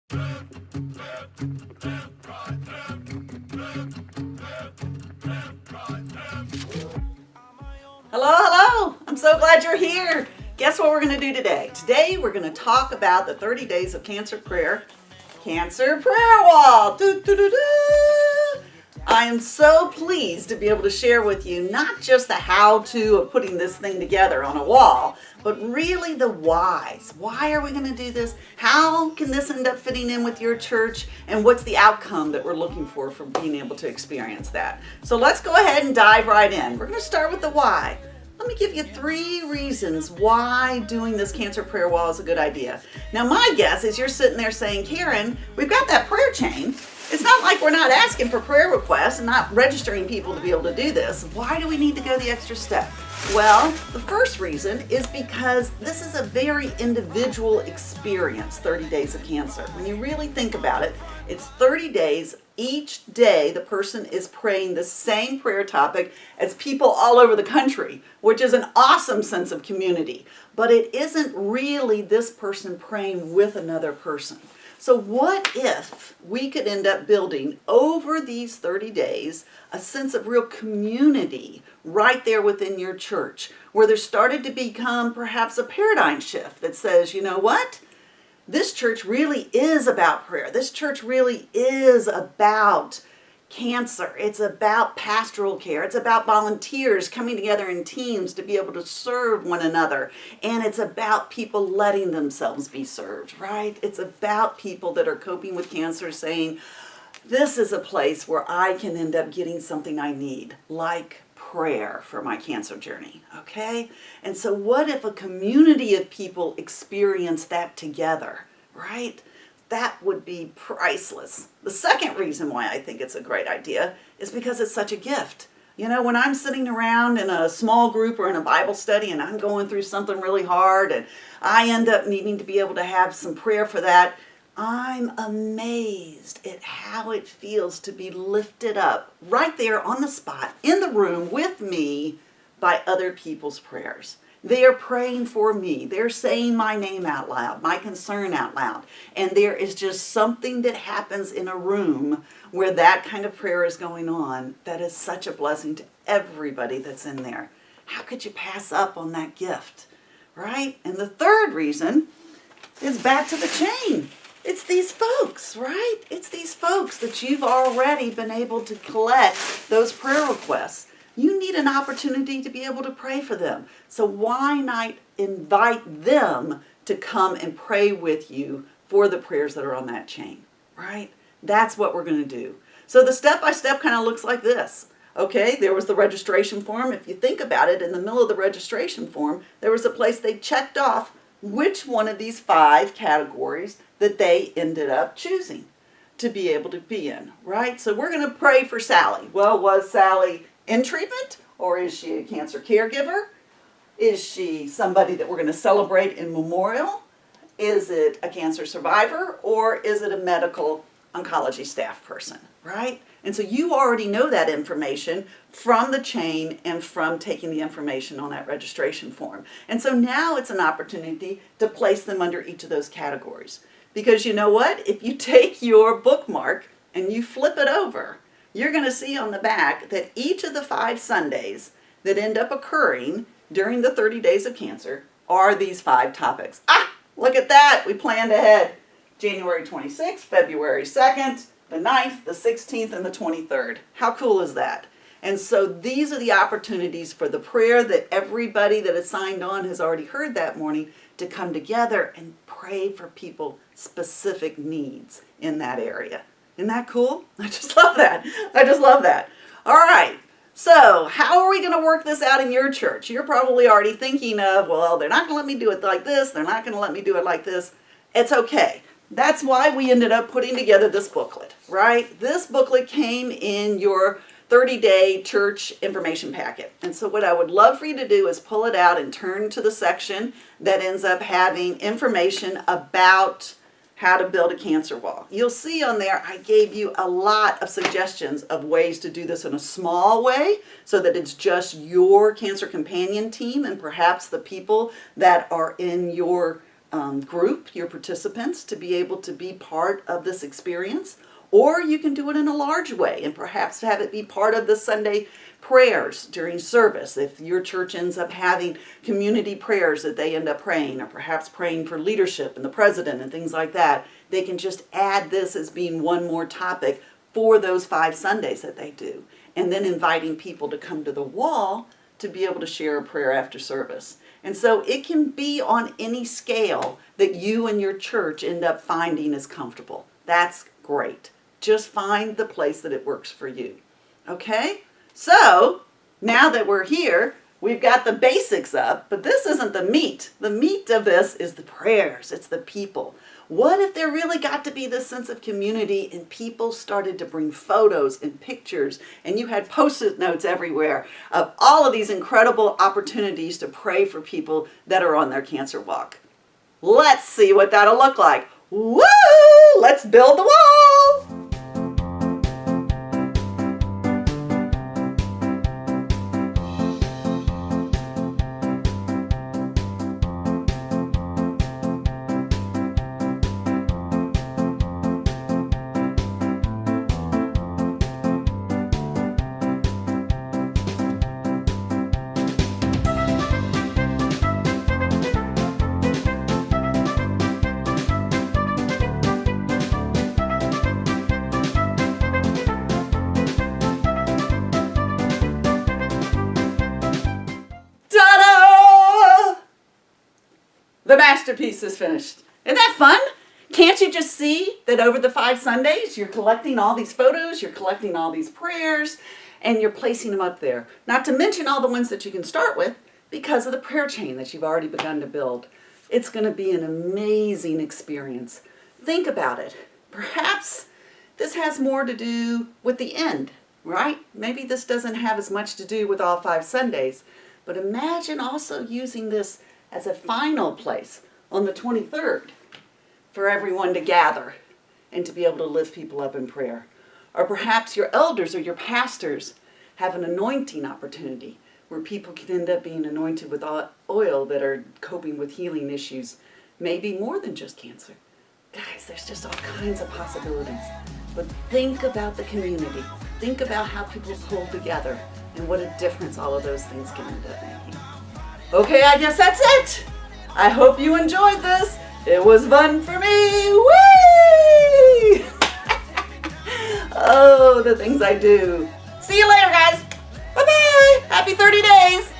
Hello, hello. I'm so glad you're here. Guess what we're going to do today? Today we're going to talk about the 30 days of cancer prayer, Cancer Prayer Wall. Doo, doo, doo, doo. I am so pleased to be able to share with you not just the how-to of putting this thing together on a wall, but really the whys. Why are we going to do this? How can this end up fitting in with your church? And what's the outcome that we're looking for being able to experience that? So let's go ahead and dive right in. We're going to start with the why. Let me give you 3 reasons why doing this cancer prayer wall is a good idea. Now, my guess is you're sitting there saying, Karen, we've got that prayer chain. It's not like we're not asking for prayer requests and not registering people to be able to do this. Why do we need to go the extra step? Well, the first reason is because this is a very individual experience, 30 days of cancer. When you really think about it, it's 30 days. Each day, the person is praying the same prayer topic as people all over the country, which is an awesome sense of community. But it isn't really this person praying with another person. So what if we could end up building over these 30 days a sense of real community right there within your church, where there started to become perhaps a paradigm shift that says, you know what? This church really is about prayer. This church really is about cancer. It's about pastoral care. It's about volunteers coming together in teams to be able to serve one another. And it's about people letting themselves be served, right? It's about people that are coping with cancer saying, this is a place where I can end up getting something I need, like prayer for my cancer journey, okay? And so what if a community of people experience that together, right? That would be priceless. The second reason why I think it's a great idea is because it's such a gift. You know, when I'm sitting around in a small group or in a Bible study and I'm going through something really hard and I end up needing to be able to have some prayer for that, I'm amazed at how it feels to be lifted up right there on the spot in the room with me by other people's prayers. They are praying for me. They're saying my name out loud, my concern out loud. And there is just something that happens in a room where that kind of prayer is going on that is such a blessing to everybody that's in there. How could you pass up on that gift, right? And the third reason is back to the chain. It's these folks, right? It's these folks that you've already been able to collect those prayer requests. You need an opportunity to be able to pray for them. So why not invite them to come and pray with you for the prayers that are on that chain, right? That's what we're going to do. So the step-by-step kind of looks like this. Okay, there was the registration form. If you think about it, in the middle of the registration form, there was a place they checked off which one of these 5 categories that they ended up choosing to be able to be in, right? So we're going to pray for Sally. Well, was Sally in treatment, or is she a cancer caregiver? Is she somebody that we're going to celebrate in memorial? Is it a cancer survivor, or is it a medical oncology staff person, right? And so you already know that information from the chain and from taking the information on that registration form. And so now it's an opportunity to place them under each of those categories. Because you know what? If you take your bookmark and you flip it over, you're going to see on the back that each of the 5 Sundays that end up occurring during the 30 days of cancer are these 5 topics. Ah, look at that. We planned ahead. January 26th, February 2nd, the 9th, the 16th, and the 23rd. How cool is that? And so these are the opportunities for the prayer that everybody that is signed on has already heard that morning to come together and pray for people's specific needs in that area. Isn't that cool? I just love that. I just love that. All right. So how are we going to work this out in your church? You're probably already thinking of, well, they're not going to let me do it like this. They're not going to let me do it like this. It's okay. That's why we ended up putting together this booklet, right? This booklet came in your 30-day church information packet. And so what I would love for you to do is pull it out and turn to the section that ends up having information about how to build a cancer wall. You'll see on there I gave you a lot of suggestions of ways to do this in a small way so that it's just your cancer companion team and perhaps the people that are in your group your participants to be able to be part of this experience, or you can do it in a large way and perhaps have it be part of the Sunday prayers during service. If your church ends up having community prayers that they end up praying, or perhaps praying for leadership and the president and things like that, they can just add this as being one more topic for those 5 Sundays that they do. And then inviting people to come to the wall to be able to share a prayer after service. And so it can be on any scale that you and your church end up finding is comfortable. That's great. Just find the place that it works for you. Okay? So, now that we're here, we've got the basics up, but this isn't the meat. The meat of this is the prayers. It's the people. What if there really got to be this sense of community and people started to bring photos and pictures and you had Post-it notes everywhere of all of these incredible opportunities to pray for people that are on their cancer walk? Let's see what that'll look like. Woo! Let's build the wall! The masterpiece is finished. Isn't that fun? Can't you just see that over the 5 Sundays, you're collecting all these photos, you're collecting all these prayers, and you're placing them up there. Not to mention all the ones that you can start with because of the prayer chain that you've already begun to build. It's going to be an amazing experience. Think about it. Perhaps this has more to do with the end, right? Maybe this doesn't have as much to do with all 5 Sundays, but imagine also using this as a final place on the 23rd for everyone to gather and to be able to lift people up in prayer. Or perhaps your elders or your pastors have an anointing opportunity where people can end up being anointed with oil that are coping with healing issues, maybe more than just cancer. Guys, there's just all kinds of possibilities. But think about the community. Think about how people pull together and what a difference all of those things can end up making. Okay, I guess that's it. I hope you enjoyed this. It was fun for me. Whee! Oh, the things I do. See you later, guys. Bye-bye. Happy 30 days.